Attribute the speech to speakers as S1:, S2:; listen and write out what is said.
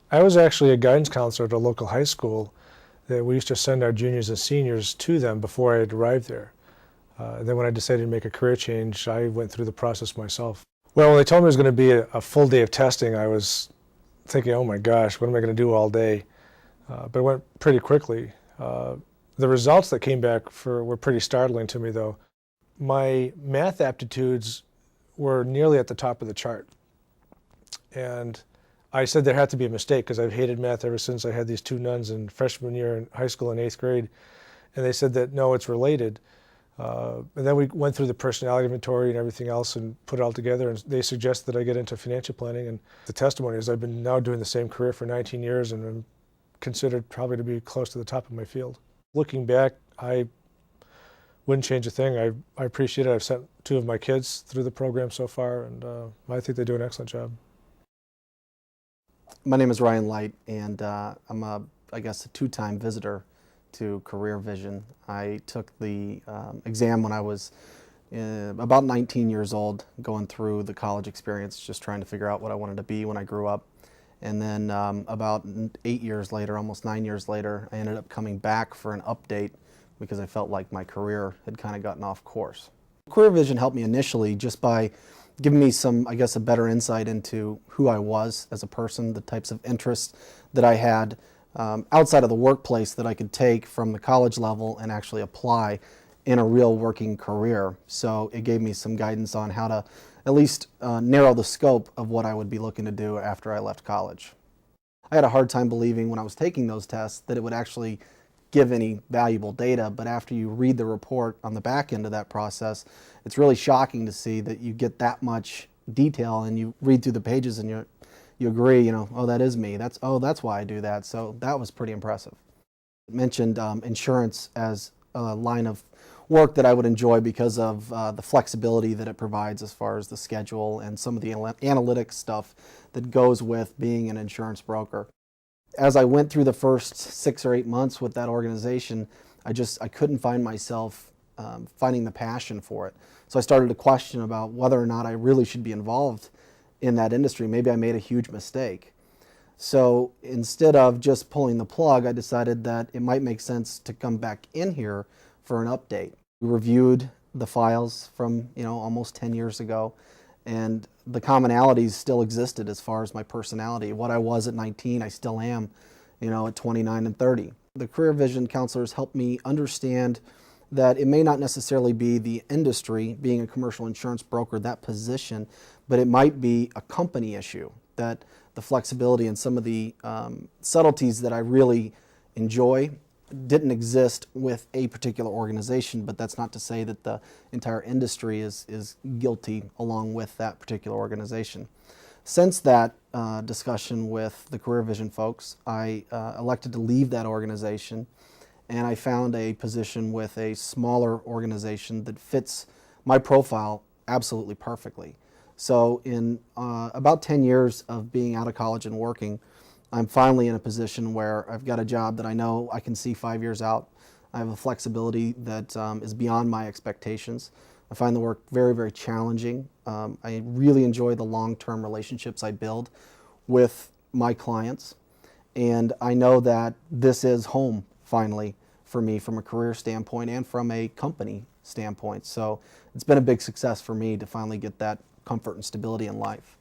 S1: I was actually a guidance counselor at a local high school that we used to send our juniors and seniors to them before I had arrived there. And then when I decided to make a career change, I went through the process myself. Well, when they told me it was going to be a full day of testing, I was thinking, oh my gosh, what am I going to do all day? But it went pretty quickly. The results that came back were pretty startling to me, though. My math aptitudes were nearly at the top of the chart. And I said there had to be a mistake because I've hated math ever since I had these two nuns in freshman year in high school in 8th grade. And they said that, no, it's related. And then we went through the personality inventory and everything else and put it all together. And they suggested that I get into financial planning. And the testimony is I've been now doing the same career for 19 years and I'm considered probably to be close to the top of my field. Looking back, I wouldn't change a thing. I appreciate it. I've sent 2 of my kids through the program so far, and I think they do an excellent job.
S2: My name is Ryan Light, and I'm I guess a 2-time visitor to Career Vision. I took the exam when I was about 19 years old, going through the college experience, just trying to figure out what I wanted to be when I grew up. And then about 8 years later, almost 9 years later, I ended up coming back for an update because I felt like my career had kind of gotten off course. Career Vision helped me initially just by giving me some, I guess, a better insight into who I was as a person, the types of interests that I had outside of the workplace that I could take from the college level and actually apply in a real working career. So it gave me some guidance on how to at least narrow the scope of what I would be looking to do after I left college. I had a hard time believing when I was taking those tests that it would actually give any valuable data, but after you read the report on the back end of that process, it's really shocking to see that you get that much detail and you read through the pages and you agree, you know, oh, that is me. That's why I do that. So that was pretty impressive. It mentioned insurance as a line of work that I would enjoy because of the flexibility that it provides as far as the schedule and some of the analytics stuff that goes with being an insurance broker. As I went through the first 6 or 8 months with that organization, I couldn't find myself finding the passion for it. So I started to question about whether or not I really should be involved in that industry. Maybe I made a huge mistake. So instead of just pulling the plug, I decided that it might make sense to come back in here for an update. We reviewed the files from almost 10 years ago, and the commonalities still existed as far as my personality. What I was at 19, I still am, at 29 and 30. The Career Vision counselors helped me understand that it may not necessarily be the industry, being a commercial insurance broker, that position, but it might be a company issue, that the flexibility and some of the subtleties that I really enjoy didn't exist with a particular organization, but that's not to say that the entire industry is guilty along with that particular organization. Since that discussion with the Career Vision folks, I elected to leave that organization, and I found a position with a smaller organization that fits my profile absolutely perfectly. So in about 10 years of being out of college and working, I'm finally in a position where I've got a job that I know I can see 5 years out. I have a flexibility that is beyond my expectations. I find the work very, very challenging. I really enjoy the long-term relationships I build with my clients. And I know that this is home, finally, for me from a career standpoint and from a company standpoint. So it's been a big success for me to finally get that comfort and stability in life.